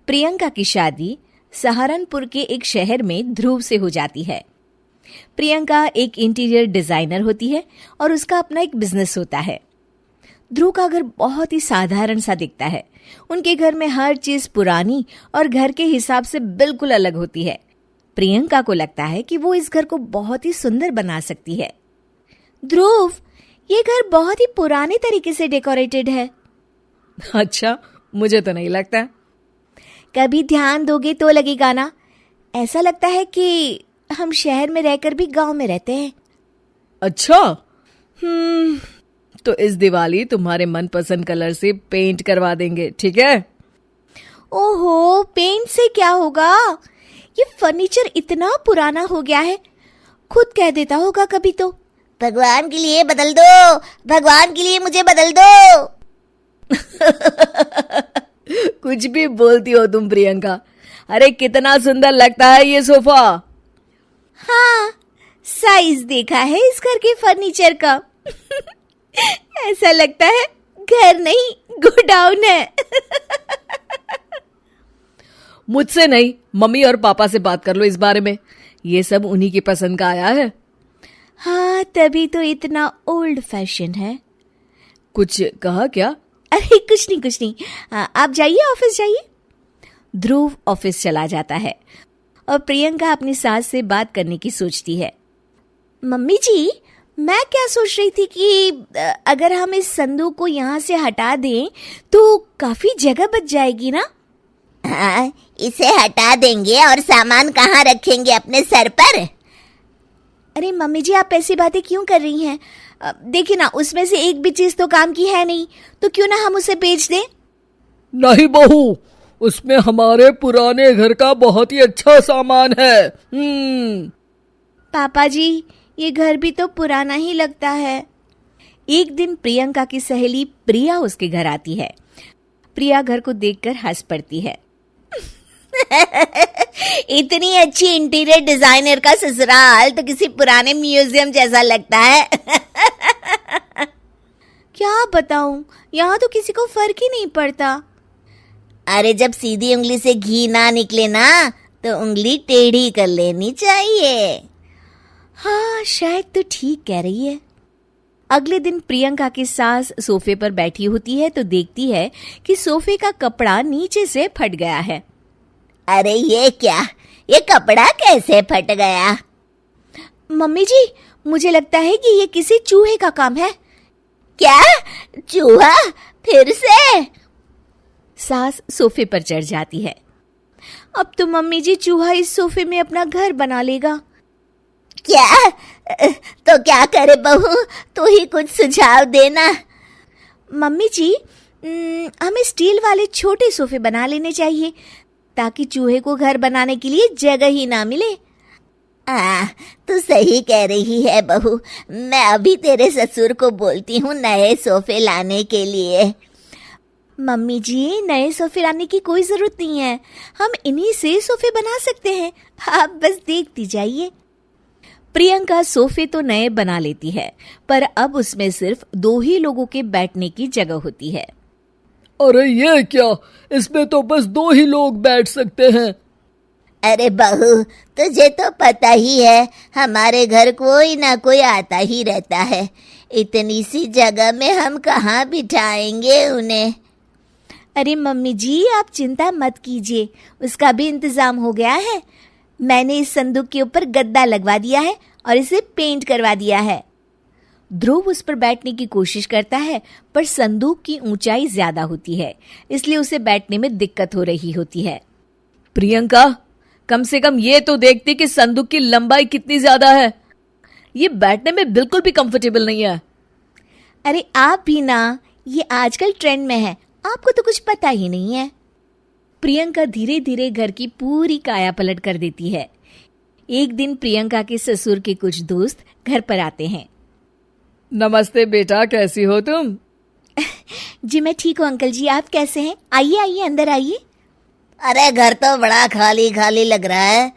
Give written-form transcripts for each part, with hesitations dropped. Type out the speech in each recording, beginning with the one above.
प्रियंका की शादी सहारनपुर के एक शहर में ध्रुव से हो जाती है। प्रियंका एक इंटीरियर डिजाइनर होती है और उसका अपना एक बिजनेस होता है। ध्रुव का घर बहुत ही साधारण सा दिखता है। उनके घर में हर चीज पुरानी और घर के हिसाब से बिल्कुल अलग होती है। प्रियंका को लगता है कि वो इस घर को बहुत ही सुंदर बना सकती है। ध्रुव, ये घर बहुत ही पुराने तरीके से डेकोरेटेड है। अच्छा, मुझे तो नहीं लगता। कभी ध्यान दोगे तो लगेगा ना। ऐसा लगता है कि हम शहर में रहकर भी गांव में रहते हैं। अच्छा, तो इस दिवाली तुम्हारे मनपसंद कलर से पेंट करवा देंगे, ठीक है? ओहो, पेंट से क्या होगा? ये फर्नीचर इतना पुराना हो गया है, खुद कह देता होगा कभी तो, भगवान के लिए बदल दो, भगवान के लिए मुझे बदल दो। कुछ भी बोलती हो तुम प्रियंका। अरे कितना सुंदर लगता है ये सोफा। हाँ, साइज देखा है इस घर के फर्नीचर का। ऐसा लगता है घर नहीं गोडाउन है। मुझसे नहीं, मम्मी और पापा से बात कर लो इस बारे में। ये सब उन्हीं की पसंद का आया है। हाँ, तभी तो इतना ओल्ड फैशन है। कुछ कहा क्या? अरे कुछ नहीं। आप जाइए, ऑफिस जाइए। ध्रुव ऑफिस चला जाता है और प्रियंका अपनी सास से बात करने की सोचती है। मम्मी जी, मैं क्या सोच रही थी कि अगर हम इस संदूक को यहाँ से हटा दें तो काफी जगह बच जाएगी ना। हाँ, इसे हटा देंगे और सामान कहाँ रखेंगे? अपने सर पर? अरे मम्मी जी, आप ऐसी बातें क्यों कर रही हैं? देखिए ना, उसमें से एक भी चीज तो काम की है नहीं, तो क्यों ना हम उसे बेच दें। नहीं बहू, उसमें हमारे पुराने घर का बहुत ही अच्छा सामान है। पापा जी, ये घर भी तो पुराना ही लगता है। एक दिन प्रियंका की सहेली प्रिया उसके घर आती है। प्रिया घर को देखकर हंस पड़ती है। इतनी अच्छी इंटीरियर डिजाइनर का ससुराल तो किसी पुराने म्यूजियम जैसा लगता है। क्या बताऊं, यहाँ तो किसी को फर्क ही नहीं पड़ता। अरे जब सीधी उंगली से घी ना निकले ना, तो उंगली टेढ़ी कर लेनी चाहिए। हाँ, शायद तो ठीक कह रही है। अगले दिन प्रियंका की सास सोफे पर बैठी होती है तो देखती है कि सोफे का कपड़ा नीचे से फट गया है। अरे ये क्या, ये कपड़ा कैसे फट गया? मम्मी जी, मुझे लगता है कि ये किसी चूहे का काम है। क्या? चूहा? फिर से? सास सोफे पर चढ़ जाती है। अब तो मम्मी जी चूहा इस सोफे में अपना घर बना लेगा। क्या? तो क्या करे बहू, तू ही कुछ सुझाव देना। मम्मी जी, हमें स्टील वाले छोटे सोफे बना लेने चाहिए ताकि चूहे को घर बनाने के लिए जगह ही ना मिले। तू सही कह रही है बहू। मैं अभी तेरे ससुर को बोलती हूँ नए सोफे लाने के लिए। मम्मी जी, नए सोफे लाने की कोई जरूरत नहीं है, हम इन्हीं से सोफे बना सकते हैं। आप बस देखती जाइए। प्रियंका सोफे तो नए बना लेती है, पर अब उसमें सिर्फ 2 ही लोगों के बैठने की जगह होती है। अरे ये क्या, इसमें तो बस 2 ही लोग बैठ सकते हैं। अरे बहू, तुझे तो पता ही है, हमारे घर कोई ना कोई आता ही रहता है। इतनी सी जगह में हम कहाँ बिठाएंगे उन्हें? अरे मम्मी जी, आप चिंता मत कीजिए, उसका भी इंतजाम हो गया है। मैंने इस संदूक के ऊपर गद्दा लगवा दिया है और इसे पेंट करवा दिया है। ध्रुव उस पर बैठने की कोशिश करता है, पर संदूक की ऊंचाई ज्यादा होती है, इसलिए उसे बैठने में दिक्कत हो रही होती है। प्रियंका, कम से कम ये तो देखती कि संदूक की लंबाई कितनी ज्यादा है। ये बैठने में बिल्कुल भी कंफर्टेबल नहीं है। अरे आप भी ना, ये आजकल ट्रेंड में है, आपको तो कुछ पता ही नहीं है। प्रियंका धीरे धीरे घर की पूरी काया पलट कर देती है। एक दिन प्रियंका के ससुर के कुछ दोस्त घर पर आते हैं। नमस्ते बेटा, कैसी हो तुम? जी मैं ठीक हूँ अंकल जी, आप कैसे हैं? आइए आइए, अंदर आइए। अरे घर तो बड़ा खाली खाली लग रहा है,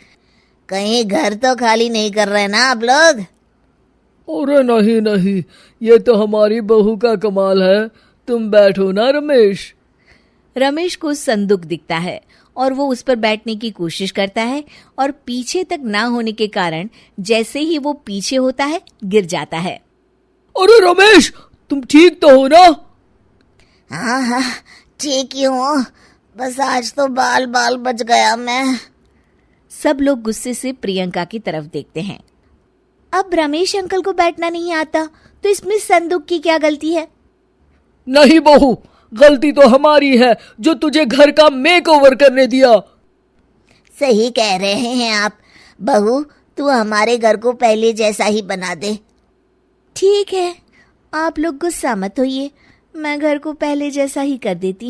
कहीं घर तो खाली नहीं कर रहे ना आप लोग? अरे नहीं, ये तो हमारी बहू का कमाल है। तुम बैठो ना रमेश। रमेश को संदूक दिखता है और वो उस पर बैठने की कोशिश करता है और पीछे तक ना होने के कारण जैसे ही वो पीछे होता है गिर जाता है। अरे रमेश, तुम ठीक तो हो ना? हाँ हाँ, ठीक ही हूँ, बस आज तो बाल बाल बच गया मैं। सब लोग गुस्से से प्रियंका की तरफ देखते हैं। अब रमेश अंकल को बैठना नहीं आता तो इसमें संदूक की क्या गलती है? नहीं बहू, गलती तो हमारी है जो तुझे घर का मेकओवर करने दिया। सही कह रहे हैं आप। बहू, तू हमारे घर को पहले जैसा ही बना दे। ठीक है, आप लोग गुस्सा मत होइए, मैं घर को पहले जैसा ही कर देती।